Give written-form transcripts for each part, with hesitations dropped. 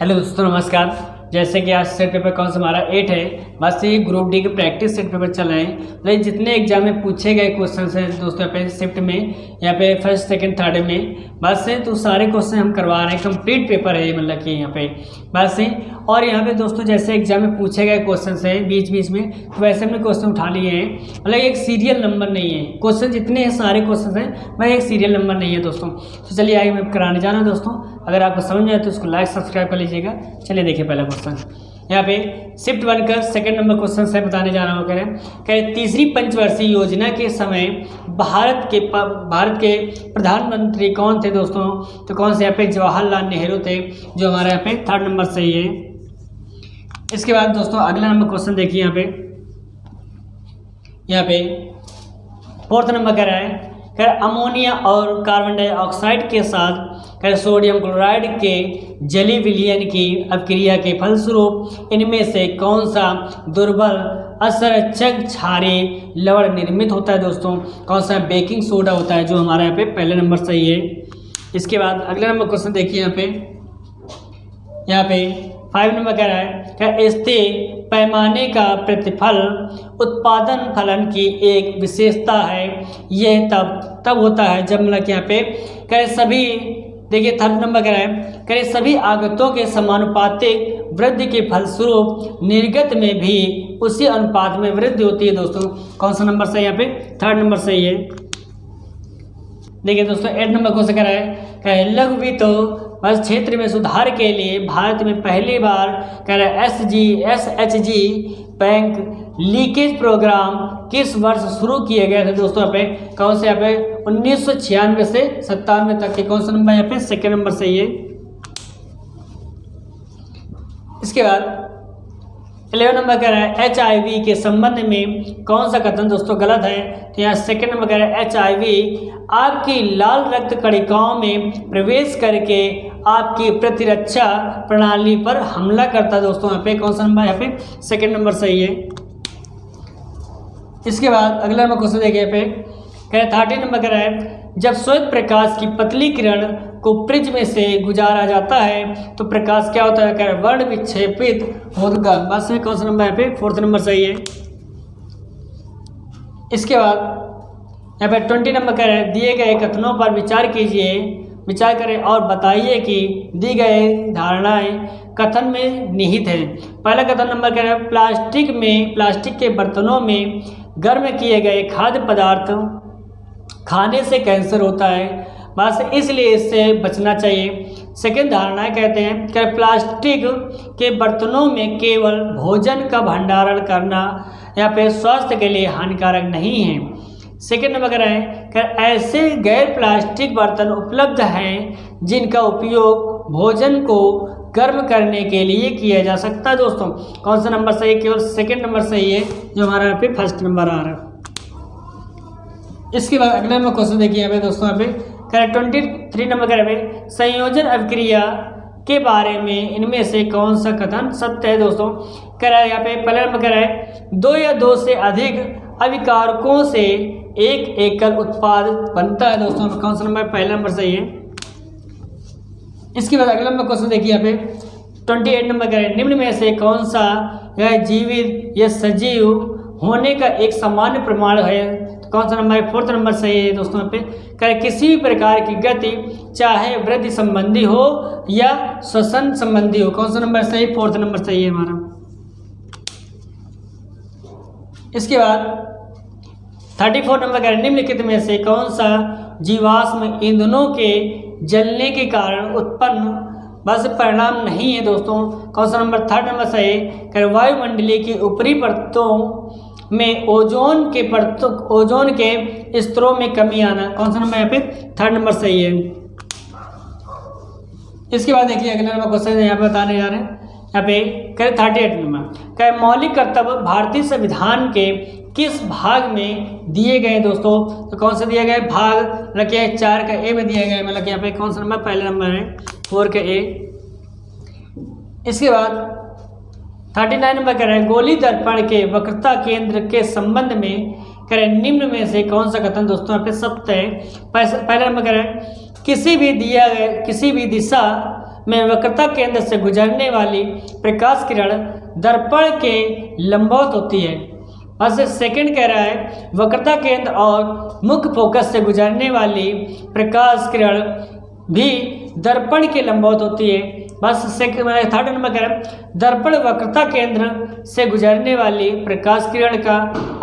Hello दोस्तों, नमस्कार। जैसे कि आज सेट पेपर कौन सा हमारा 8 है। बस ये ग्रुप डी के प्रैक्टिस सेट पेपर चल रहे हैं। मतलब जितने एग्जाम में पूछे गए क्वेश्चन हैं दोस्तों, यहाँ पे शिफ्ट में, यहाँ पे फर्स्ट सेकंड थर्ड में बस है, तो सारे क्वेश्चन हम करवा रहे हैं। कंप्लीट पेपर है मतलब कि यहाँ पे बस है। और यहाँ पे दोस्तों जैसे एग्जाम में पूछे गए क्वेश्चन हैं बीच बीच में, तो वैसे हमने क्वेश्चन उठा लिए हैं। मतलब एक सीरियल नंबर नहीं है, क्वेश्चन जितने हैं सारे क्वेश्चन हैं, मैं एक सीरियल नंबर नहीं है दोस्तों। तो चलिए आगे मैं कराने जाना दोस्तों। अगर आपको समझ में आए तो उसको लाइक सब्सक्राइब कर लीजिएगा। चलिए देखिए पहला क्वेश्चन यहाँ पे शिफ्ट 1 का सेकंड नंबर क्वेश्चन से बताने जा रहा हूँ। कह रहे तीसरी पंचवर्षीय योजना के समय भारत के प्रधानमंत्री कौन थे दोस्तों? तो कौन से यहाँ पे जवाहरलाल नेहरू थे, जो हमारे यहाँ पे थर्ड नंबर सही है। इसके बाद दोस्तों अगला नंबर क्वेश्चन देखिए यहाँ पे फोर्थ नंबर कह रहा है अमोनिया और कार्बन डाइऑक्साइड के साथ सोडियम क्लोराइड के जलीय विलयन की अभिक्रिया के फलस्वरूप इनमें से कौन सा दुर्बल असंरक्षक क्षारीय लवण निर्मित होता है दोस्तों? कौन सा? बेकिंग सोडा होता है, जो हमारे यहाँ पे पहले नंबर सही है। इसके बाद अगला नंबर क्वेश्चन देखिए यहाँ पे 5 नंबर कह रहा है स्थिर पैमाने का प्रतिफल उत्पादन फलन की एक विशेषता है। यह तब होता है जब मतलब कि यहाँ पे कह सभी, देखिए थर्ड नंबर कह रहा है सभी आगतों के समानुपातिक वृद्धि के फलस्वरूप निर्गत में भी उसी अनुपात में वृद्धि होती है दोस्तों। कौन सा नंबर सही? यहाँ पे थर्ड नंबर सही है। देखिए दोस्तों 8 नंबर क्वेश्चन कह रहा है लघु वित्त बस क्षेत्र में सुधार के लिए भारत में पहली बार कह रहा है SHG बैंक लीकेज प्रोग्राम किस वर्ष शुरू किए गए थे दोस्तों? यहाँ पे कौन से? यहाँ पे 1996 से 97 तक के। कौन सा नंबर? यहाँ पे सेकेंड नंबर सही है। इसके बाद 11 नंबर कह रहा है HIV के संबंध में कौन सा कथन दोस्तों गलत है? तो यहाँ सेकेंड नंबर कह रहा है HIV आपकी लाल रक्त कणिकाओं में प्रवेश करके आपकी प्रतिरक्षा प्रणाली पर हमला करता है दोस्तों। यहाँ पे कौन सा नंबर? यहाँ पे सेकेंड नंबर सही है। इसके बाद अगला नंबर क्वेश्चन देखिए यहाँ पे कह रहा है 13 नंबर कह रहा है जब श्वेत प्रकाश की पतली किरण को प्रिज्म से गुजारा जाता है तो प्रकाश क्या होता है? कह रहा है वर्ण विक्षेपित होगा। बस में कौन सा नंबर? यहाँ पे फोर्थ नंबर सही है। इसके बाद यहाँ पे 20 नंबर कह रहा है दिए गए कथनों पर विचार करें और बताइए कि दी गई धारणाएं कथन में निहित है। पहला कथन नंबर कह रहा है प्लास्टिक के बर्तनों में गर्म किए गए खाद्य पदार्थ खाने से कैंसर होता है, बस इसलिए इससे बचना चाहिए। सेकंड धारणा कहते हैं कि प्लास्टिक के बर्तनों में केवल भोजन का भंडारण करना यहाँ पे स्वास्थ्य के लिए हानिकारक नहीं है। सेकंड नंबर कह रहे हैं कि ऐसे गैर प्लास्टिक बर्तन उपलब्ध हैं जिनका उपयोग भोजन को गर्म करने के लिए किया जा सकता है दोस्तों। कौन सा नंबर सही? केवल सेकंड नंबर सही है, जो हमारा यहाँ पे फर्स्ट नंबर आ रहा है। इसके बाद अगला नंबर क्वेश्चन देखिए यहाँ पे दोस्तों, यहाँ पे कह रहे 23 नंबर कह रहे हैं संयोजन अभिक्रिया के बारे में इनमें से कौन सा कथन सत्य है दोस्तों? कह रहा है यहाँ पे पहला नंबर कह रहा है 2 या 2 से अधिक अभिकारकों से एक एकल उत्पाद बनता है दोस्तों। कौन सा नंबर? पहला नंबर सही है। इसके बाद अगला नंबर क्वेश्चन देखिए यहाँ पे 28 नंबर कह रहे हैं निम्न में से कौन सा यह जीवित या सजीव होने का एक सामान्य प्रमाण है? तो कौन सा नंबर? फोर्थ नंबर सही है दोस्तों। यहाँ पे कह रहे किसी भी प्रकार की गति चाहे वृद्धि संबंधी हो या श्वसन संबंधी हो। कौन सा नंबर सही? फोर्थ नंबर सही है हमारा। इसके बाद 34 नंबर कह रहे निम्नलिखित में से कौन सा जीवाश्म ईंधनों के जलने के कारण उत्पन्न बस परिणाम नहीं है दोस्तों? कौन सा नंबर? थर्ड नंबर सही है। कह रहे वायुमंडलीय की ऊपरी परतों में ओजोन के स्तरों में कमी आना। कौन सा नंबर? यहाँ पे थर्ड नंबर सही है। इसके बाद देखिए अगला नंबर क्वेश्चन यहाँ पे बताने जा रहे हैं। यहाँ पे कह 38 नंबर कह मौलिक कर्तव्य भारतीय संविधान के किस भाग में दिए गए दोस्तों? तो कौन सा दिया गया? भाग रखिए 4 का ए में दिया गया है। मतलब यहाँ पे कौन सा नंबर? पहले नंबर है 4 का ए। इसके बाद 39 नंबर कह रहे हैं गोली दर्पण के वक्रता केंद्र के संबंध में कह रहे निम्न में से कौन सा कथन दोस्तों यहाँ पे सत्य है? पहला नंबर कह रहे हैं किसी भी दिशा में वक्रता केंद्र से गुजरने वाली प्रकाश किरण दर्पण के लंबवत होती है। बस सेकंड कह रहा है वक्रता केंद्र और मुख्य फोकस से गुजरने वाली प्रकाश किरण भी दर्पण के लंबवत होती है। बस सेकंड थर्ड नंबर कह रहा है दर्पण वक्रता केंद्र से गुजरने वाली प्रकाश किरण का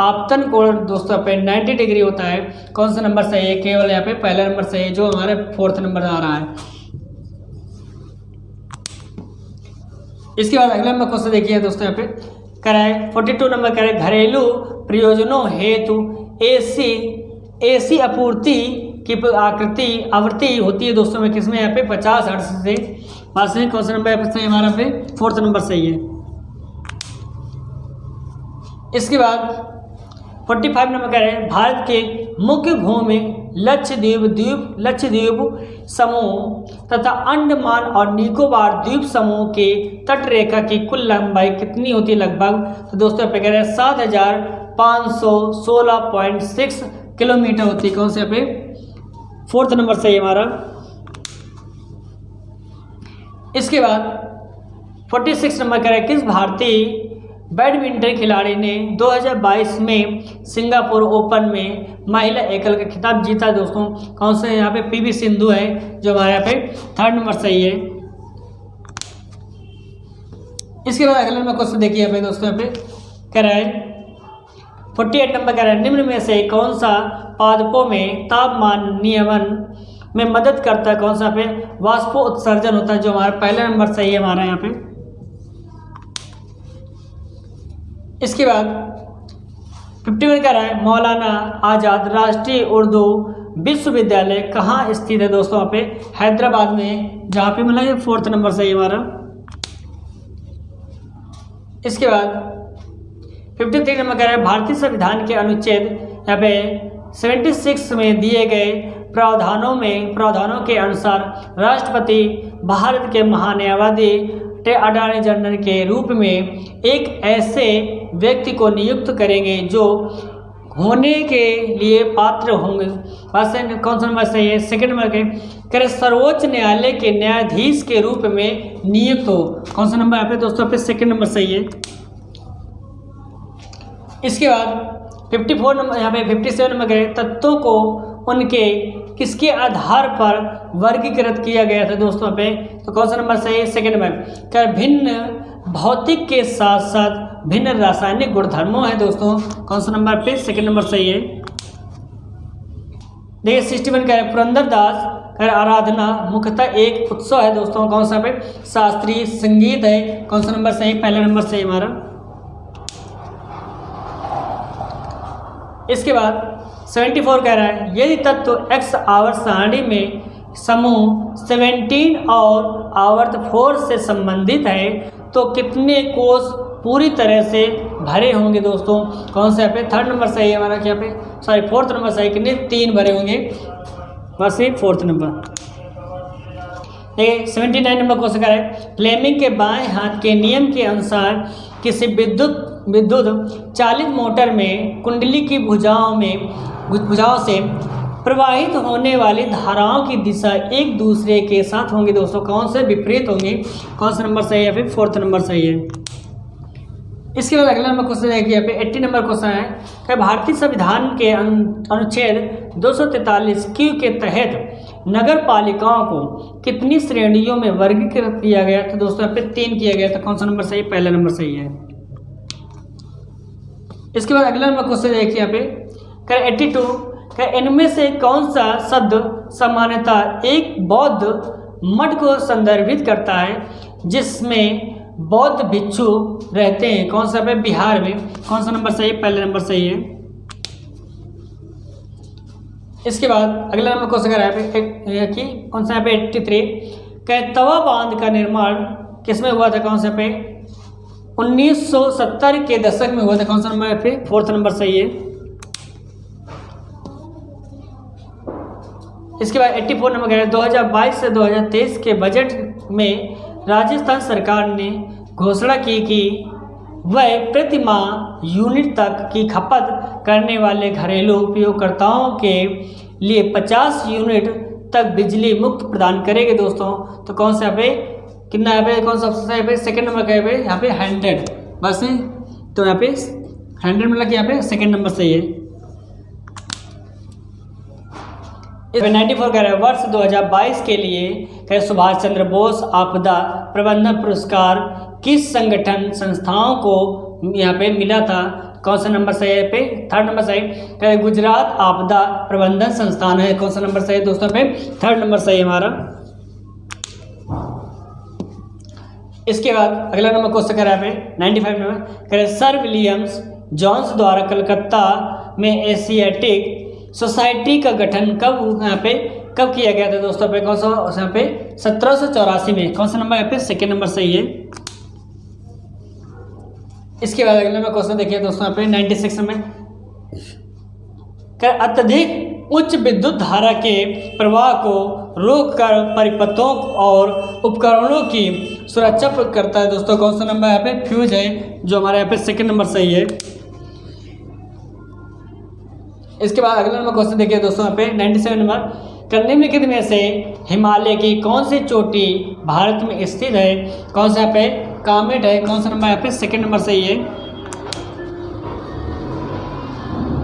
आपतन कोण दोस्तों पे 90 डिग्री होता है। कौन सा नंबर सही है? केवल यहाँ पे पहला नंबर सही है जो हमारे फोर्थ नंबर आ रहा है। इसके बाद अगला नंबर क्वेश्चन देखिए दोस्तों, यहाँ पे कह रहा है 42 नंबर कह रहा है घरेलू प्रयोजनों हेतु एसी आपूर्ति की आवृत्ति होती है दोस्तों में किसमें? यहाँ पे 50 हर्ट्ज से। पास में कौन सा नंबर सही हमारा पे फोर्थ नंबर सही है। इसके बाद 45 नंबर कह रहे हैं भारत के मुख्य भूमि लक्षद्वीप समूह तथा अंडमान और निकोबार द्वीप समूह के तट रेखा की कुल लंबाई कितनी होती है लगभग? तो दोस्तों पे कह रहे हैं 7516.6 किलोमीटर होती है। कौन से पे फोर्थ नंबर सही है हमारा। इसके बाद 46 नंबर कह रहे हैं किस भारतीय बैडमिंटन खिलाड़ी ने 2022 में सिंगापुर ओपन में महिला एकल का खिताब जीता दोस्तों? कौन से? यहाँ पे पीवी सिंधु है जो हमारे यहाँ पे थर्ड नंबर सही है। इसके बाद अगला नंबर क्वेश्चन देखिए यहाँ पे दोस्तों, यहाँ पे कह रहा है 48 नंबर कह रहा है निम्न में से कौन सा पादपों में तापमान नियमन में मदद करता है? कौन सा? पे वाष्पो उत्सर्जन होता है जो हमारा पहला नंबर सही है हमारा यहाँ पे। इसके बाद 51 कह रहा है मौलाना आज़ाद राष्ट्रीय उर्दू विश्वविद्यालय कहाँ स्थित है दोस्तों? यहाँ पे हैदराबाद में, जहाँ पे मतलब ये फोर्थ नंबर सही है हमारा। इसके बाद 53 नंबर कह रहा है भारतीय संविधान के अनुच्छेद यहाँ पे 76 में दिए गए प्रावधानों के अनुसार राष्ट्रपति भारत के महान्यायवादी अटॉर्नी जनरल के रूप में एक ऐसे व्यक्ति को नियुक्त करेंगे जो होने के लिए पात्र होंगे। कौन सा नंबर सही है? सेकंड नंबर के करें सर्वोच्च न्यायालय के न्यायाधीश के रूप में नियुक्त हो। कौन सा नंबर यहाँ पे दोस्तों? पे सेकंड नंबर सही है। इसके बाद 54 नंबर यहाँ पे 57 नंबर के तत्वों को उनके किसके आधार पर वर्गीकृत किया गया था दोस्तों पे? तो कौन सा नंबर सही है? सेकंड नंबर कर भिन्न भौतिक के साथ साथ भिन्न रासायनिक गुणधर्मों है दोस्तों। कौन सा नंबर पे? सेकंड नंबर सही है। देखिए 61 का है पुरंदरदास कर आराधना मुख्यतः एक उत्सव है दोस्तों। कौन सा पे? शास्त्रीय संगीत है। कौन सा नंबर सही? पहला नंबर सही हमारा। इसके बाद 74 कह रहा है यदि तत्व x आवर्त सारणी में समूह 17 और आवर्त 4 से संबंधित है तो कितने कोष पूरी तरह से भरे होंगे दोस्तों? कौन सा? यहाँ पे थर्ड नंबर सही है हमारा। यहाँ पे सॉरी फोर्थ नंबर सही, कितने? 3 भरे होंगे। बस ये फोर्थ नंबर। देखिए 79 नंबर क्वेश्चन कह रहा है फ्लेमिंग के बाएं हाथ के नियम के अनुसार किसी विद्युत चालित मोटर में कुंडली की भुजाओं से प्रवाहित होने वाली धाराओं की दिशा एक दूसरे के साथ होंगी दोस्तों। कौन से? विपरीत होंगी। कौन सा नंबर सही है? फिर फोर्थ नंबर सही है। इसके बाद अगला नंबर क्वेश्चन है कि यहाँ पे 80 नंबर क्वेश्चन है कि भारतीय संविधान के अनुच्छेद 243 क्यू के तहत नगर पालिकाओं को कितनी श्रेणियों में वर्गीकृत किया गया? तो दोस्तों यहाँ पे 3 किया गया था। कौन सा नंबर सही? पहला नंबर सही है। इसके बाद अगला नंबर क्वेश्चन देखिए यहाँ पे कर 82 का इनमें से कौन सा शब्द सामान्यतः एक बौद्ध मठ को संदर्भित करता है जिसमें बौद्ध भिक्षु रहते हैं? कौन सा पे? बिहार में। कौन सा नंबर सही है? पहला नंबर सही है। इसके बाद अगला नंबर क्वेश्चन कर रहा है कि कौन सा पे 83 का तवा बांध का निर्माण किसमें हुआ था? कौन सा पे? 1970 के दशक में हुआ था। कौन सा नंबर पे? फोर्थ नंबर सही है। इसके बाद 84 नंबर कह रहे हैं 2022 से 2023 के बजट में राजस्थान सरकार ने घोषणा की कि वह प्रति माह यूनिट तक की खपत करने वाले घरेलू उपयोगकर्ताओं के लिए 50 यूनिट तक बिजली मुक्त प्रदान करेगी दोस्तों। तो कौन सा यहाँ पे कितना यहाँ पे कौन सा ऑप्शन है यहाँ पे सेकंड नंबर का यहाँ पे 100 बस है। तो यहाँ पे 100 मतलब कि यहाँ पे सेकंड नंबर सही है। 94 कह रहा है वर्ष 2022 के लिए कह सुभाष चंद्र बोस आपदा प्रबंधन पुरस्कार किस संगठन संस्थाओं को यहाँ पे मिला था। कौन सा नंबर सही है पे थर्ड नंबर सही कह गुजरात आपदा प्रबंधन संस्थान है। कौन सा नंबर सही है दोस्तों पे थर्ड नंबर सही है हमारा। इसके बाद अगला नंबर क्वेश्चन कह रहा है पे 95 नंबर कह रहे सर विलियम्स जॉन्स द्वारा कलकत्ता में एशियाटिक सोसाइटी का गठन कब किया गया था दोस्तों पे। कौन सा यहाँ पे 1784 में। कौन सा नंबर यहाँ पे सेकेंड नंबर सही है। इसके बाद अगले नंबर क्वेश्चन देखिए दोस्तों यहाँ पे 96 में अत्यधिक उच्च विद्युत धारा के प्रवाह को रोककर परिपथों और उपकरणों की सुरक्षा करता है दोस्तों। कौन सा नंबर यहाँ पे फ्यूज है जो हमारे यहाँ पे सेकेंड नंबर सही है। इसके बाद अगला नंबर क्वेश्चन देखिए दोस्तों यहाँ पे 97 नंबर निम्नलिखित में से हिमालय की कौन सी चोटी भारत में स्थित है। कौन सा यहाँ पे कामेट है। कौन सा नंबर यहाँ पे सेकंड नंबर सही है।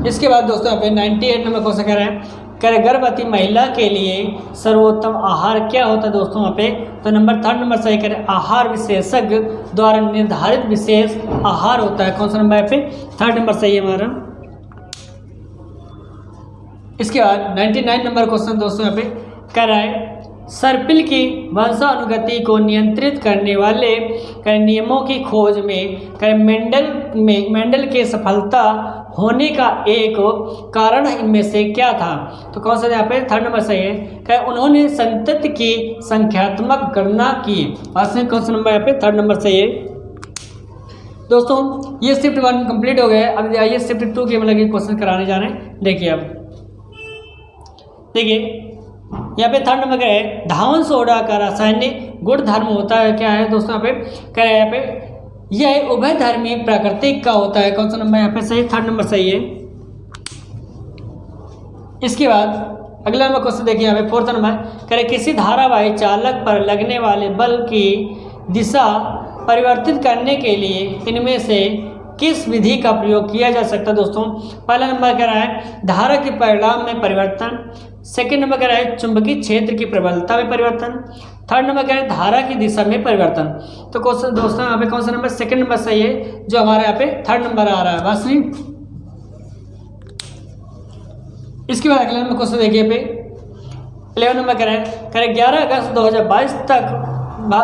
इसके बाद दोस्तों यहाँ पे 98 नंबर क्वेश्चन कह रहे हैं गर्भवती महिला के लिए सर्वोत्तम आहार क्या होता है दोस्तों यहाँ पे। तो नंबर थर्ड नंबर सही करें आहार विशेषज्ञ द्वारा निर्धारित विशेष आहार होता है। कौन सा नंबर यहाँ पे थर्ड नंबर सही है हमारा। इसके बाद 99 नंबर क्वेश्चन दोस्तों यहाँ पे कह रहा है सर्पिल की वंशानुगति को नियंत्रित करने वाले नियमों की खोज में मेंडल के सफलता होने का एक कारण इनमें से क्या था। तो कौन सा यहाँ पे थर्ड नंबर सही है। उन्होंने संतति की संख्यात्मक गणना की। कौन सा नंबर यहाँ पे थर्ड नंबर सही है। दोस्तों ये शिफ्ट 1 कंप्लीट हो गया। अब आइए शिफ्ट 2 के मतलब क्वेश्चन कराने जा रहे हैं। देखिए अब देखिए यहाँ पे थर्ड नंबर का है धावन सोडा का रासायनिक गुणधर्म होता है क्या है दोस्तों। यहाँ पे कह रहे हैं यहाँ पे यह उभयधर्मी प्राकृतिक का होता है। कौन सा नंबर यहाँ पे सही थर्ड नंबर सही है। इसके बाद अगला नंबर क्वेश्चन देखिए यहाँ पे फोर्थ नंबर कह रहे किसी धारावाही चालक पर लगने वाले बल की दिशा परिवर्तित करने के लिए इनमें से किस विधि का प्रयोग किया जा सकता है दोस्तों। पहला नंबर कह रहा है धारा के परिणाम में परिवर्तन। सेकंड नंबर कह रहा है चुंबकीय क्षेत्र की प्रबलता में परिवर्तन। थर्ड नंबर कह रहा है धारा की दिशा में परिवर्तन। तो क्वेश्चन दोस्तों यहाँ पे कौन सा नंबर सेकंड नंबर सही है जो हमारे यहाँ पे थर्ड नंबर आ रहा है बस नहीं। इसके बाद अगला नंबर क्वेश्चन देखिए पे 11 नंबर कह रहा है 11 अगस्त 2022 तक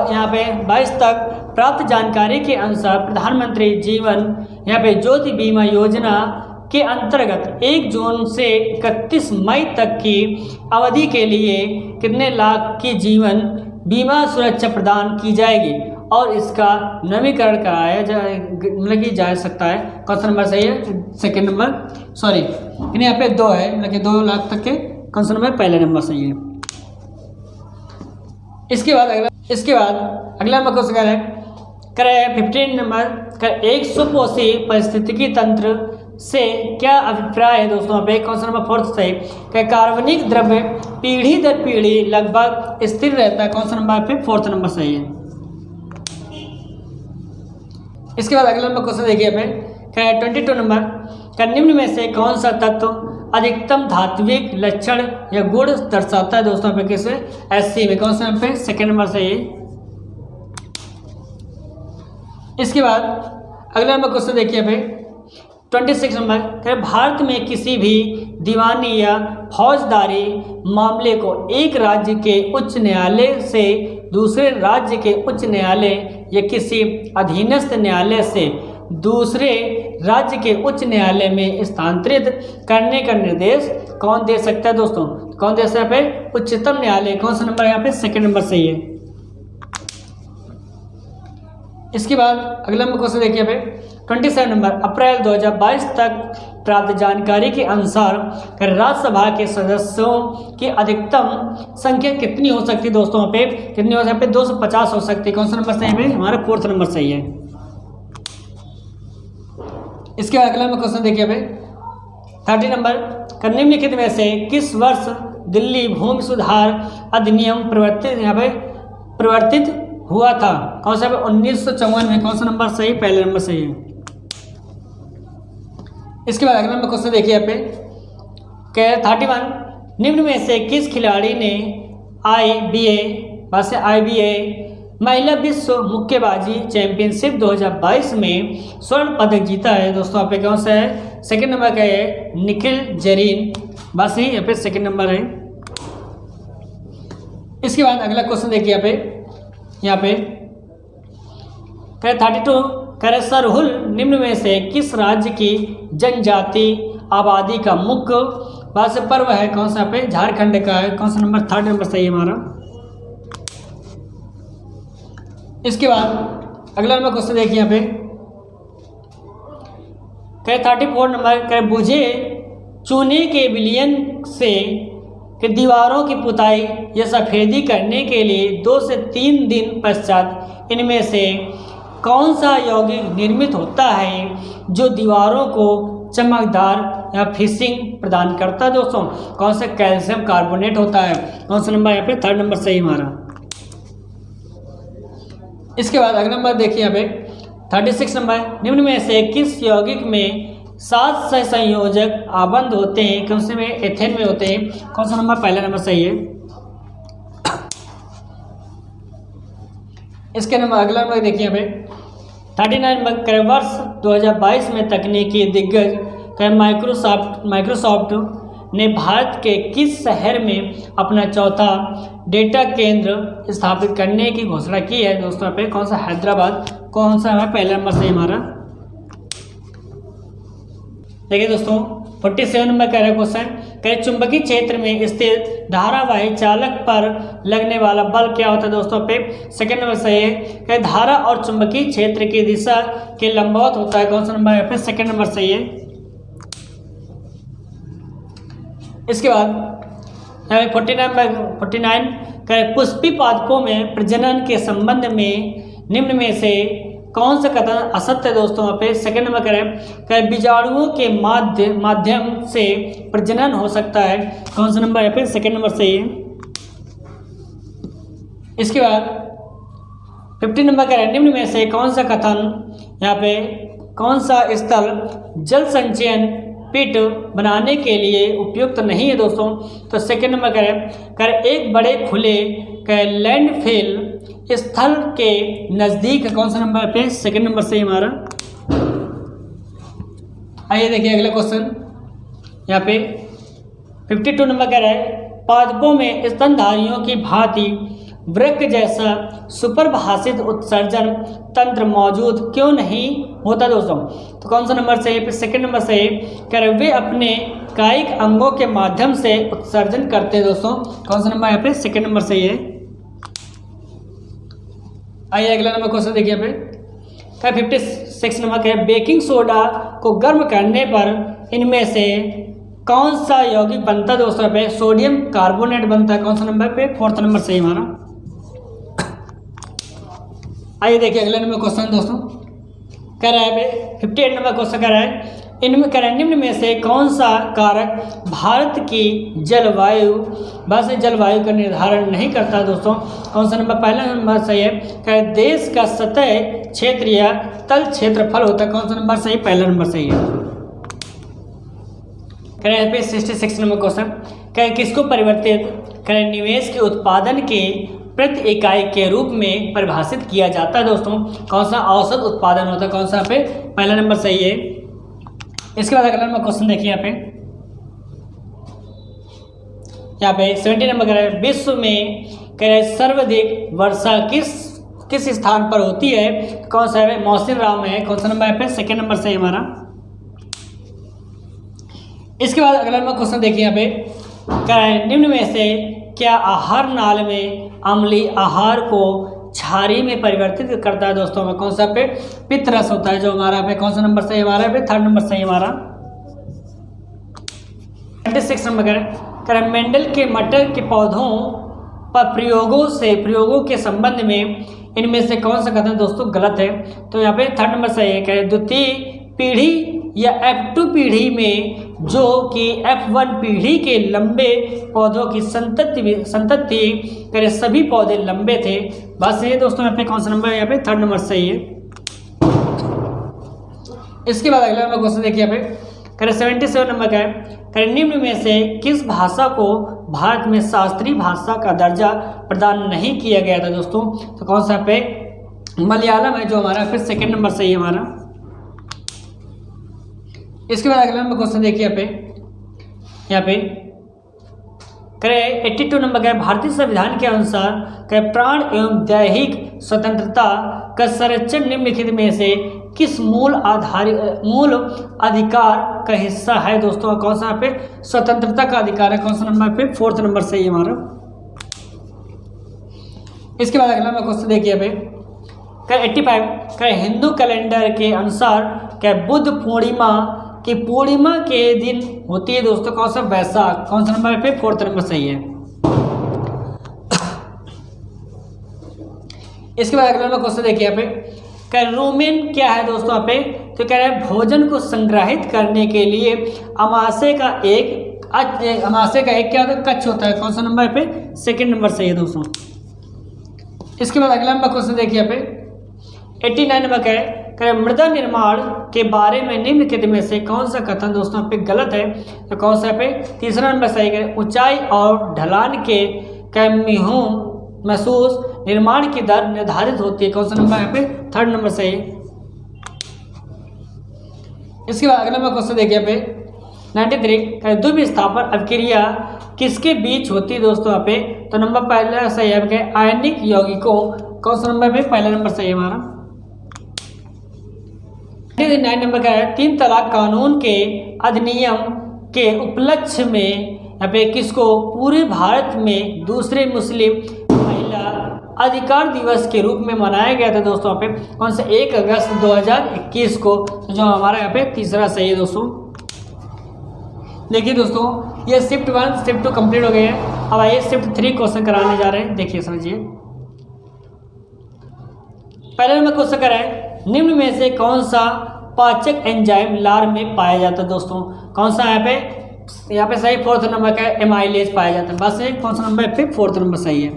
यहाँ पे 22 तक प्राप्त जानकारी के अनुसार प्रधानमंत्री जीवन यहाँ पे ज्योति बीमा योजना के अंतर्गत 1 जून से 31 मई तक की अवधि के लिए कितने लाख की जीवन बीमा सुरक्षा प्रदान की जाएगी और इसका नवीकरण कराया जाए मतलब कि जा सकता है। कौन सा नंबर सही है सेकंड नंबर सॉरी यहाँ पे 2 है मतलब कि 2 लाख तक के। कौन सा नंबर पहले नंबर सही है। इसके बाद अगला नंबर क्वेश्चन कह रहे हैं 15 नंबर एक सुपोषी पारिस्थितिकी तंत्र से क्या अभिप्राय है दोस्तों। यहाँ पे कौन सा नंबर फोर्थ सही कार्बनिक द्रव्य पीढ़ी दर पीढ़ी लगभग स्थिर रहता है। कौन सा नंबर पे फोर्थ नंबर सही है। इसके बाद अगला नंबर क्वेश्चन देखिए पे 22 नंबर निम्न में से कौन सा तत्व अधिकतम धात्विक लक्षण या गुण दर्शाता है दोस्तों पे किस एससी में। कौन सा नंबर पे सेकेंड नंबर सही है। इसके बाद अगला नंबर क्वेश्चन देखिए पे 26 नंबर भारत में किसी भी दीवानी या फौजदारी मामले को एक राज्य के उच्च न्यायालय से दूसरे राज्य के उच्च न्यायालय या किसी अधीनस्थ न्यायालय से दूसरे राज्य के उच्च न्यायालय में स्थानांतरित करने का निर्देश कौन दे सकता है दोस्तों। कौन दे सकता है यहाँ पे उच्चतम न्यायालय। कौन सा नंबर यहाँ पे सेकंड नंबर सही है। इसके बाद अगला नंबर क्वेश्चन देखिए पे 27 नंबर अप्रैल 2022 तक प्राप्त जानकारी के अनुसार राज्यसभा के सदस्यों की अधिकतम संख्या कितनी हो सकती है दोस्तों। यहाँ पे कितनी हो सकती है 250 हो सकती है। कौन सा नंबर सही है हमारा फोर्थ नंबर सही है। इसके बाद अगला नंबर क्वेश्चन देखिए पे 30 नंबर निम्नलिखित में से किस वर्ष दिल्ली भूमि सुधार अधिनियम परिवर्तित हुआ था? कौन सा? 1954 में। कौन सा नंबर सही? पहला नंबर सही है। इसके बाद अगला नंबर क्वेश्चन देखिए यहाँ पे, क्या 31 निम्न में से किस खिलाड़ी ने IBA महिला विश्व मुक्केबाजी चैंपियनशिप 2022 में स्वर्ण पदक जीता है? दोस्तों यहाँ पे कौन सा है? सेकंड नंबर का है निखिल जरीन, बस ही यहाँ पे सेकंड नंबर है। इसके बाद अगला क्वेश्चन देखिए यहाँ पे 32 कह सरहुल निम्न में से किस राज्य की जनजाति आबादी का मुख्य वार्षिक पर्व है? कौन सा? पे झारखंड का है। कौन सा नंबर? थर्ड नंबर सही है हमारा। इसके बाद अगला नंबर क्वेश्चन देखिए यहाँ पे, कह 34 नंबर कह बुझे चूने के विलयन से कि दीवारों की पुताई या सफ़ेदी करने के लिए 2 से 3 दिन पश्चात इनमें से कौन सा यौगिक निर्मित होता है जो दीवारों को चमकदार या फिनिशिंग प्रदान करता है? दोस्तों कौन सा? कैल्शियम कार्बोनेट होता है। कौन सा नंबर यहाँ पे? थर्ड नंबर सही हमारा। इसके बाद अगला नंबर देखिए यहाँ पे 36 नंबर निम्न में से किस यौगिक में 7 संयोजक आबंध होते हैं? कौन से में? एथेन में होते हैं। कौन सा नंबर? पहला नंबर सही है। इसके नंबर अगला नंबर देखिए यहाँ पे 39 नंबर वर्ष 2022 में तकनीकी दिग्गज माइक्रोसॉफ्ट ने भारत के किस शहर में अपना चौथा डेटा केंद्र स्थापित करने की घोषणा की है? दोस्तों यहाँ पे कौन सा? हैदराबाद। कौन सा है? पहला नंबर सही हमारा। देखिए दोस्तों 47 नंबर कह रहा है क्वेश्चन, कह चुंबकीय क्षेत्र में स्थित धारावाही चालक पर लगने वाला बल क्या होता है? दोस्तों पे सेकंड नंबर सही है। कह धारा और चुंबकीय क्षेत्र की दिशा के लंबवत होता है। कौन सा नंबर है? सेकंड नंबर सही है। इसके बाद 49 कह पुष्पी पादपों में प्रजनन के संबंध में निम्न में से कौन सा कथन असत्य है? दोस्तों यहाँ पे सेकंड नंबर करें बीजाणुओं के माध्यम से प्रजनन हो सकता है। कौन सा नंबर यहाँ पे? सेकंड नंबर सही है। इसके बाद 50 नंबर करें निम्न में से कौन सा कथन यहाँ पे कौन सा स्थल जल संचयन पिट बनाने के लिए उपयुक्त नहीं है? दोस्तों तो सेकंड नंबर करें एक बड़े खुले लैंडफिल स्थल के नज़दीक। कौन सा नंबर पे? सेकंड नंबर से हमारा। आइए देखिए अगला क्वेश्चन यहाँ पे 52 नंबर कह रहा है पादपों में स्तनधारियों की भांति वृक्क जैसा सुपरभाषित उत्सर्जन तंत्र मौजूद क्यों नहीं होता? दोस्तों तो कौन सा नंबर सही है? फिर सेकंड नंबर सही कह रहे वे अपने कायिक अंगों के माध्यम से उत्सर्जन करते हैं। दोस्तों कौन सा नंबर यहाँ पे? सेकंड नंबर सही है। आइए अगला नंबर क्वेश्चन देखिए यहाँ पे 56 नंबर है बेकिंग सोडा को गर्म करने पर इनमें से कौन सा यौगिक बनता है? दोस्तों पे सोडियम कार्बोनेट बनता है। कौन सा नंबर पे? फोर्थ नंबर सही हमारा। आइए देखिए अगला नंबर क्वेश्चन दोस्तों कह रहा है 58 नंबर क्वेश्चन कह रहा है इनमें कह रहा है निम्न में से कौन सा कारक भारत की जलवायु का निर्धारण नहीं करता? दोस्तों कौन सा नंबर? पहला नंबर सही है। कह देश का सतह क्षेत्र या तल क्षेत्रफल होता है। कौन सा नंबर सही? पहला नंबर सही है। कह रहे हैं 66 नंबर क्वेश्चन कह किसको परिवर्तित कह निवेश के उत्पादन के प्रति इकाई के रूप में परिभाषित किया जाता है? दोस्तों कौन सा? औसत उत्पादन होता है। कौन सा पे? पहला नंबर सही है। इसके बाद अगला नंबर क्वेश्चन देखिए यहाँ पे 70 नंबर कह रहे हैं विश्व में कह रहे सर्वाधिक वर्षा किस स्थान पर होती है? कौन सा है? मौसिनराम है। कौन सा नंबर है? पे सेकंड नंबर सही हमारा। इसके बाद अगला नंबर क्वेश्चन देखिए यहाँ पे कह रहे हैं निम्न में से क्या आहार नाल में अम्लीय आहार को क्षारीय में परिवर्तित करता है? दोस्तों में कौन सा पे? पित्त रस होता है जो हमारा पे। कौन सा नंबर सही हमारा पे? थर्ड नंबर सही हमारा। 26 नंबर करें मेंडल के मटर के पौधों पर प्रयोगों के संबंध में इनमें से कौन सा कथन दोस्तों गलत है? तो यहाँ पे थर्ड नंबर सही है। कह द्वितीय पीढ़ी या F2 पीढ़ी में, जो कि F1 पीढ़ी के लंबे पौधों की संतति करे सभी पौधे लंबे थे। बस ये दोस्तों यहाँ पे कौन सा नंबर है, यहाँ पे 3rd नंबर सही है। इसके बाद अगला नंबर क्वेश्चन देखिए यहाँ पे करे 77 नंबर का है, करे निम्न में से किस भाषा को भारत में शास्त्रीय भाषा का दर्जा प्रदान नहीं किया गया था दोस्तों। तो कौन सा पे मलयालम है जो हमारा फिर 2nd नंबर सही है हमारा। इसके बाद अगला नंबर क्वेश्चन देखिए यहाँ पे करे 82 नंबर का, भारतीय संविधान के अनुसार के प्राण एवं दैहिक स्वतंत्रता का संरक्षण निम्नलिखित में से किस मूल अधिकार का हिस्सा है दोस्तों। कौन सा यहाँ पे स्वतंत्रता का अधिकार है, कौन सा नंबर पे 4th नंबर सही है हमारा। इसके बाद अगला नंबर क्वेश्चन देखिए यहाँ पे 85 का, हिंदू कैलेंडर के अनुसार क्या बुद्ध पूर्णिमा की पूर्णिमा के दिन होती है दोस्तों। कौन सा वैशाख, कौन सा नंबर पे 4th नंबर सही है। इसके बाद अगला नंबर क्वेश्चन देखिए यहाँ पे क्या रूमेन क्या है दोस्तों यहाँ पे। तो कह रहे हैं भोजन को संग्रहित करने के लिए अमाशय का एक क्या होता है, कच्छ होता है। कौन सा नंबर पे 2nd नंबर सही है दोस्तों। इसके बाद अगला नंबर क्वेश्चन देखिए यहाँ पे 89 नंबर का है, मृदा निर्माण के बारे में निम्नलिखित में से कौन सा कथन दोस्तों पे गलत है। तो कौन सा पे 3रा नंबर सही है, ऊंचाई और ढलान के महसूस निर्माण की दर निर्धारित होती है। कौन सा नंबर यहाँ पे 3rd नंबर सही है। इसके बाद अगला नंबर क्वेश्चन देखिए यहाँ पे 93 द्वितीय स्थापन अभिक्रिया किसके बीच होती है दोस्तों यहाँ पे। तो नंबर पहला सही है आयनिक यौगिकों। कौन सा नंबर पे 1ला नंबर सही है हमारा। 9 नंबर का है, 3 तलाक कानून के अधिनियम के उपलक्ष्य में यहाँ पे किसको पूरे भारत में दूसरे मुस्लिम महिला अधिकार दिवस के रूप में मनाया गया था दोस्तों। यहाँ पे कौन सा 1 अगस्त 2021 को, जो हमारा यहाँ पे 3रा सही है दोस्तों। देखिए दोस्तों ये शिफ्ट 1 शिफ्ट 2 कंप्लीट हो गए हैं। अब आइए शिफ्ट 3 क्वेश्चन कराने जा रहे हैं, देखिए समझिए। पहले नंबर क्वेश्चन कराए, निम्न में से कौन सा पाचक एंजाइम लार में पाया जाता है दोस्तों। कौन सा यहाँ पे सही 4th नंबर का एमाइलेज पाया जाता है। बस एक कौन सा नंबर पे 4th नंबर सही है।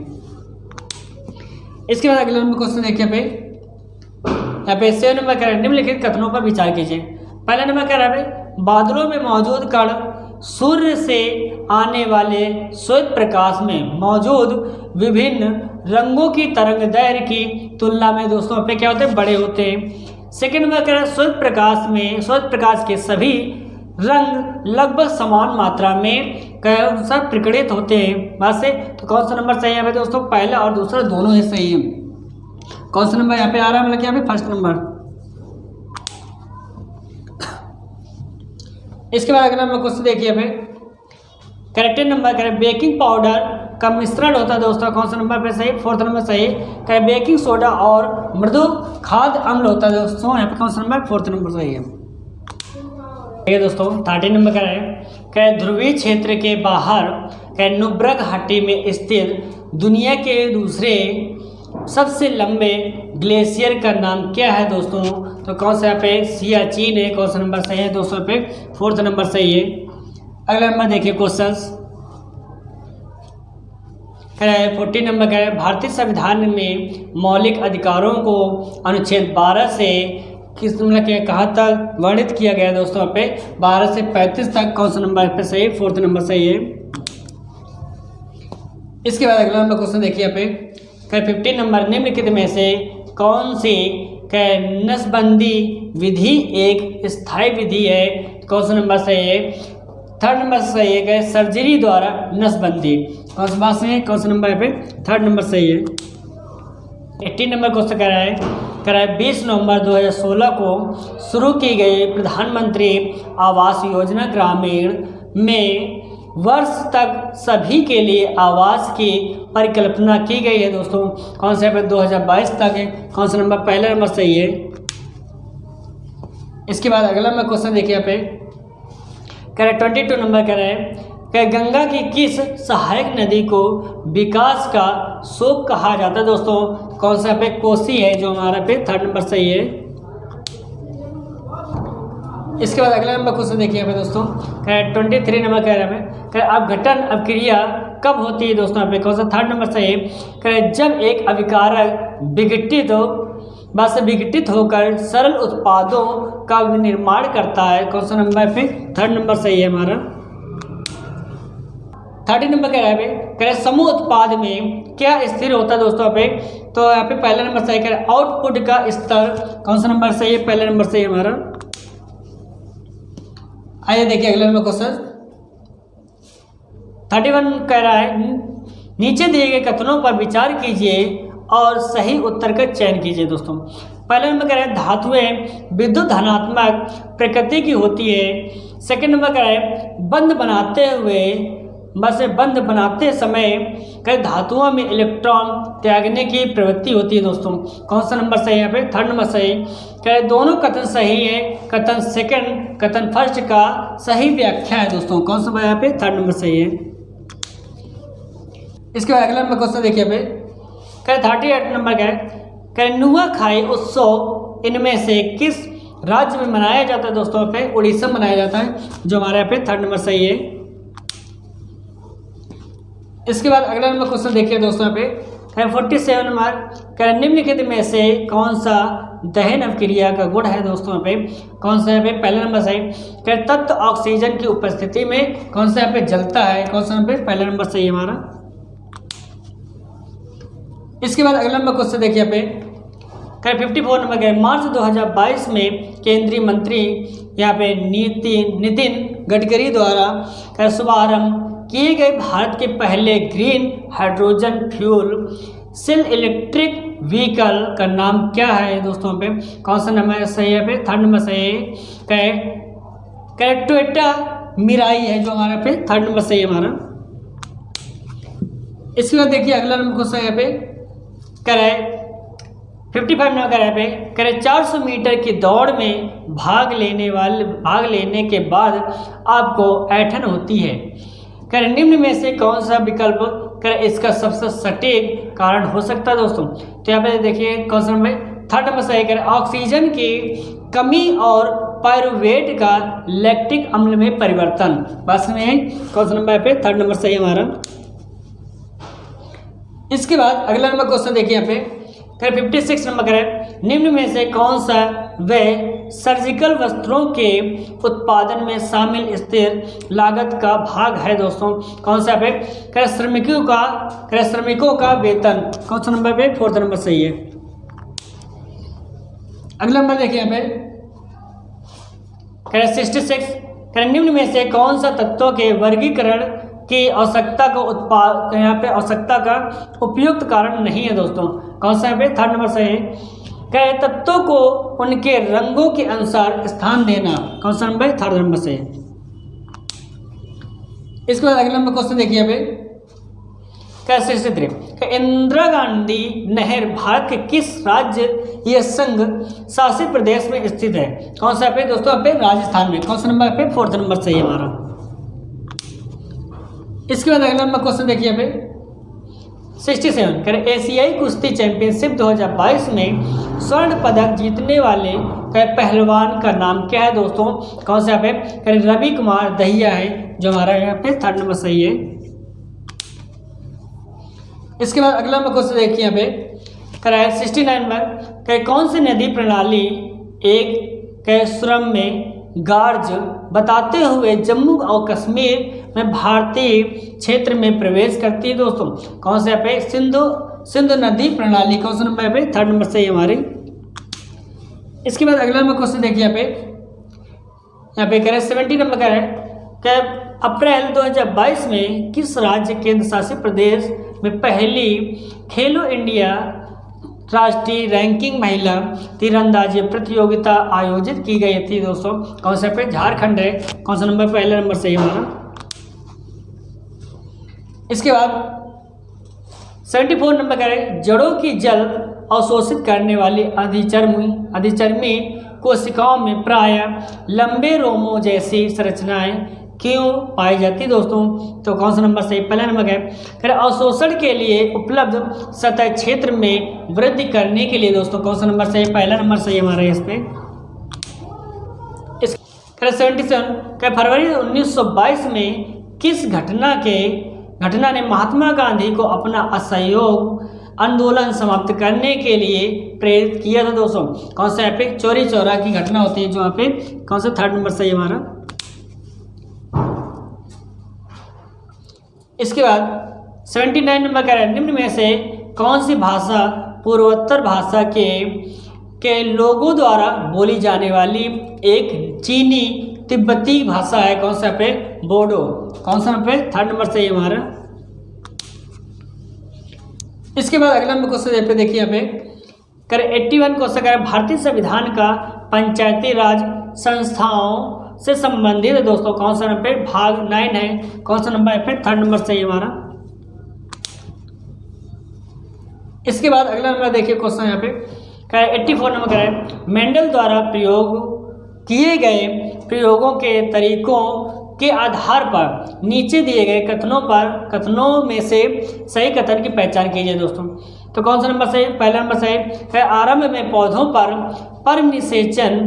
इसके बाद अगले नंबर क्वेश्चन देखिए यहाँ पे 7 नंबर का निम्नलिखित कथनों पर विचार कीजिए। पहला नंबर कह रहा है बादलों में मौजूद कण सूर्य से आने वाले श्वेत प्रकाश में मौजूद विभिन्न रंगों की तरंग दैर्घ्य की तुलना में दोस्तों पे क्या होते हैं, बड़े होते हैं। 2nd नंबर कह रहा है श्वेत प्रकाश के सभी रंग लगभग समान मात्रा में सब प्रकटित होते हैं। बात से तो कौन सा नंबर सही है दोस्तों, पहला और दूसरा दोनों ही सही है। कौन सा नंबर यहाँ पे आ रहा है, मतलब यहाँ पे 1st नंबर। इसके बाद अगला नंबर क्वेश्चन देखिए यहाँ पे करेक्ट नंबर करें बेकिंग पाउडर का मिश्रण होता है दोस्तों। कौन सा नंबर पे सही, 4th नंबर सही है। बेकिंग सोडा और मृदु खाद्य अम्ल होता है दोस्तों। यहाँ पे कौन सा नंबर 4th नंबर सही है। ठीक है दोस्तों 13 नंबर का है ध्रुवीय क्षेत्र के बाहर नुब्रा घाटी में स्थित दुनिया के दूसरे सबसे लंबे ग्लेशियर का नाम क्या है दोस्तों। तो कौन सा यहाँ पे सियाचिन है। कौन सा नंबर सही है दोस्तों पे 4th नंबर सही है। अगला नंबर देखिए क्वेश्चंस 14 नंबर का है भारतीय संविधान में मौलिक अधिकारों को अनुच्छेद 12 से किस मतलब के कहाँ तक वर्णित किया गया है दोस्तों। यहाँ पे 12 से 35 तक। कौन सा नंबर पे सही, 4th नंबर सही है। इसके बाद अगला नंबर क्वेश्चन देखिए यहाँ पे 15 नंबर निम्नलिखित में से कौन सी नसबंदी विधि एक स्थायी विधि है। कौन सा नंबर सही है, 3rd नंबर सही है। सर्जरी द्वारा नसबंदी। कौन सा बात सही है, कौन सा नंबर पे 3rd नंबर सही है। 18 नंबर क्वेश्चन कह रहा है 20 नवंबर 2016 को शुरू की गई प्रधानमंत्री आवास योजना ग्रामीण में वर्ष तक सभी के लिए आवास की परिकल्पना की गई है दोस्तों। कौन सा पे 2022 तक है। कौन सा नंबर, पहला नंबर सही है। इसके बाद अगला नंबर क्वेश्चन देखिए यहाँ पे कह रहे 22 नंबर कह रहे हैं कि गंगा की किस सहायक नदी को विकास का शोक कहा जाता है दोस्तों। कौन सा पे कोसी है जो हमारा पे 3rd नंबर सही है। इसके बाद अगला नंबर क्वेश्चन देखिए हमें दोस्तों, 23 नंबर कह रहे हैं हमें, अपघटन अभिक्रिया कब होती है दोस्तों? यहाँ पे कौन सा 3rd नंबर सही है? जब एक अभिकारक विघटित होकर सरल उत्पादों का निर्माण करता है। कौन सा नंबर पे? 3rd नंबर सही है हमारा। 30 नंबर कह रहा है समूह उत्पाद में क्या स्थिर होता है दोस्तों? यहाँ पे तो यहाँ पे पहला नंबर सही है, आउटपुट का स्तर। कौन सा नंबर सही है? पहला नंबर सही है हमारा। आइए देखिए अगला नंबर क्वेश्चन 31 कह रहा है, नीचे दिए गए कथनों पर विचार कीजिए और सही उत्तर का चयन कीजिए दोस्तों। पहला नंबर कह रहा है धातुएं विद्युत धनात्मक प्रकृति की होती है। सेकंड नंबर कह रहा है बंध बनाते समय कई धातुओं में इलेक्ट्रॉन त्यागने की प्रवृत्ति होती है दोस्तों। कौन सा नंबर सही है? यहाँ पे 3rd नंबर सही। कह रहे दोनों कथन सही है, कथन सेकंड कथन फर्स्ट का सही व्याख्या है दोस्तों। कौन सा यहाँ पे? 3rd नंबर सही है। इसके बाद अगला नंबर क्वेश्चन देखिए पे, कह 38 नंबर का है, नुआखाई उत्सव इनमें से किस राज्य में मनाया जाता है दोस्तों? पे उड़ीसा में मनाया जाता है, जो हमारे यहाँ पे 3rd नंबर सही है। इसके बाद अगला नंबर क्वेश्चन देखिए दोस्तों यहाँ पे 47 नंबर, निम्नलिखित में से कौन सा दहन अभिक्रिया का गुण है दोस्तों? यहाँ पे कौन सा? यहाँ पे पहला नंबर सही। तत्व ऑक्सीजन की उपस्थिति में कौन सा यहाँ पे जलता है? कौन सा यहाँ पे? पहला नंबर सही है हमारा। इसके बाद अगला नंबर क्वेश्चन देखिए यहाँ पे 54 नंबर का, मार्च 2022 में केंद्रीय मंत्री यहाँ पे नितिन गडकरी द्वारा शुभारंभ किए गए भारत के पहले green hydrogen fuel cell electric vehicle का नाम क्या है दोस्तों? पे कौन सा नंबर सही है? पे 3rd नंबर सही है, टोयोटा मिराई है, जो हमारा पे 3rd नंबर सही है हमारा। इसके बाद देखिए अगला नंबर क्वेश्चन यहाँ पे करे 55 नंबर का पे करे 400 मीटर की दौड़ में भाग लेने के बाद आपको ऐंठन होती है। कर निम्न में से कौन सा विकल्प कर इसका सबसे सटीक कारण हो सकता है दोस्तों? तो यहाँ पे देखिए कौन सा नंबर 3rd नंबर सही कर, ऑक्सीजन की कमी और पायरुवेट का लैक्टिक अम्ल में परिवर्तन। बस में कौन सा नंबर पे? 3rd नंबर सही हमारा। इसके बाद अगला नंबर क्वेश्चन देखिए यहाँ पे 56 नंबर करें, निम्न में से कौन सा वह सर्जिकल वस्त्रों के उत्पादन में शामिल स्थिर लागत का भाग है दोस्तों? कौन सा पे? श्रमिकों का वेतन। कौन सा नंबर पे? 4th नंबर सही है। अगला नंबर देखिए यहाँ पे 66 निम्न में से कौन सा तत्वों के वर्गीकरण की आवश्यकता को यहाँ पे आवश्यकता का उपयुक्त कारण नहीं है दोस्तों? कौन सा पे? 3rd नंबर सही है। कहे तत्वों को उनके रंगों के अनुसार स्थान देना। कौन सा नंबर? 3rd नंबर से। इसके बाद अगला नंबर क्वेश्चन देखिए यहाँ पे 63 इंदिरा गांधी नहर भारत के किस राज्य या संघ शासित प्रदेश में स्थित है? कौन सा पे दोस्तों? यहाँ पे राजस्थान में। कौन सा नंबर पे? 4th नंबर सही है हमारा। इसके बाद अगला नंबर क्वेश्चन देखिए यहाँ पे 67 करें एशियाई कुश्ती चैंपियनशिप 2022 में स्वर्ण पदक जीतने वाले पहलवान का नाम क्या है दोस्तों? कौन सा यहाँ पे? करें रवि कुमार दहिया है, जो हमारा यहाँ पे 3rd नंबर सही है। इसके बाद अगला नंबर क्वेश्चन देखिए यहाँ पे कराए 69 नंबर कहे कौन सी नदी प्रणाली एक सुरम में गार्ज बताते हुए जम्मू और कश्मीर में भारतीय क्षेत्र में प्रवेश करती है दोस्तों? कौन से यहाँ पे? सिंधु नदी प्रणाली। कौन सा नंबर पे? 3rd नंबर सही हमारी। इसके बाद अगला नंबर क्वेश्चन देखिए यहाँ पे कह रहे 70 नंबर कह रहे हैं अप्रैल 2022 में किस राज्य केंद्र शासित प्रदेश में पहली खेलो इंडिया राष्ट्रीय रैंकिंग महिला तीरंदाजी प्रतियोगिता आयोजित की गई थी दोस्तों? कौन सा पे? झारखंड है। कौन सा नंबर? पहला नंबर सही हमारा। इसके बाद 74 नंबर करें जड़ों की जल अवशोषित करने वाली अधिचर्मी कोशिकाओं में प्राय लंबे रोमों जैसी संरचनाएं क्यों पाई जाती दोस्तों? तो कौन सा नंबर सही? पहला नंबर है फिर अवशोषण के लिए उपलब्ध सतह क्षेत्र में वृद्धि करने के लिए दोस्तों? कौन सा नंबर सही? पहला नंबर सही हमारा इस पे। 77 फरवरी 1922 में किस घटना ने महात्मा गांधी को अपना असहयोग आंदोलन समाप्त करने के लिए प्रेरित किया था दोस्तों? कौन सा? यहाँ पे चौरी चौरा की घटना होती है जो यहाँ पे कौन सा 3rd नंबर सही हमारा। इसके बाद 79 नंबर कह रहा है निम्न में से कौन सी भाषा पूर्वोत्तर भाषा के लोगों द्वारा बोली जाने वाली एक चीनी तिब्बती भाषा है? कौन सा पे? बोडो। कौन सा पे? 3rd नंबर से हमारा। इसके बाद अगला नंबर क्वेश्चन पे देखिए यहाँ पे कर 81 क्वेश्चन कर भारतीय संविधान का पंचायती राज संस्थाओं से संबंधित है दोस्तों? कौन सा नंबर पे? भाग 9 है। कौन सा नंबर है? 3rd नंबर से हमारा। इसके बाद अगला नंबर देखिए क्वेश्चन यहाँ पे 84 नंबर का है मेंडल द्वारा प्रयोग किए गए प्रयोगों के तरीकों के आधार पर नीचे दिए गए कथनों में से सही कथन की पहचान कीजिए दोस्तों। तो कौन सा नंबर सही? पहला नंबर सही है आरंभ में पौधों पर परनिषेचन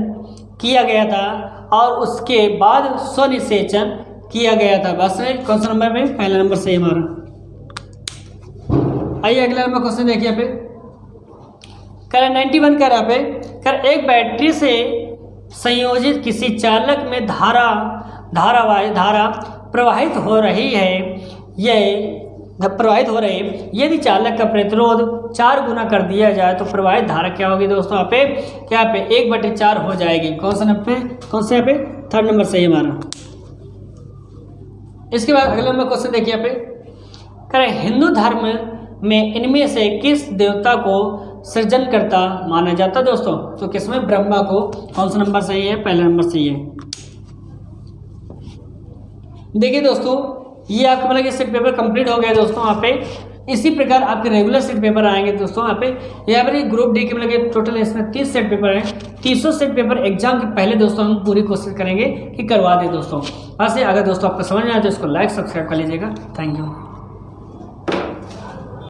किया गया था और उसके बाद स्वनिषेचन किया गया था। बस कौन सा नंबर में? पहला नंबर सही हमारा। आइए अगला नंबर क्वेश्चन देखिए यहाँ पे कर 91 कर यहाँ पे कर एक बैटरी से संयोजित किसी चालक में धारा प्रवाहित हो रही है यदि चालक का प्रतिरोध 4 गुना कर दिया जाए तो प्रवाहित धारा क्या होगी दोस्तों? यहाँ पे क्या पे 1/4 हो जाएगी। कौन सा नंबर? कौन सा यहाँ पे? 3rd नंबर सही हमारा। इसके बाद अगला नंबर क्वेश्चन देखिए यहाँ पे करें हिंदू धर्म में इनमें से किस देवता को सृजनकर्ता माना जाता है दोस्तों? तो किसमें? ब्रह्मा को। कौन सा नंबर सही है? पहला नंबर सही है। देखिए दोस्तों ये आपका मतलब सेट पेपर कंप्लीट हो गया दोस्तों। यहाँ पे इसी प्रकार आपके रेगुलर सेट पेपर आएंगे दोस्तों। यहाँ पर ग्रुप डी के मतलब टोटल इसमें 30 सेट पेपर है। 300 सेट पेपर एग्जाम के पहले दोस्तों हम पूरी कोशिश करेंगे कि करवा दें दोस्तों। वैसे अगर दोस्तों आपको समझ में आए तो इसको लाइक सब्सक्राइब कर लीजिएगा। Thank you.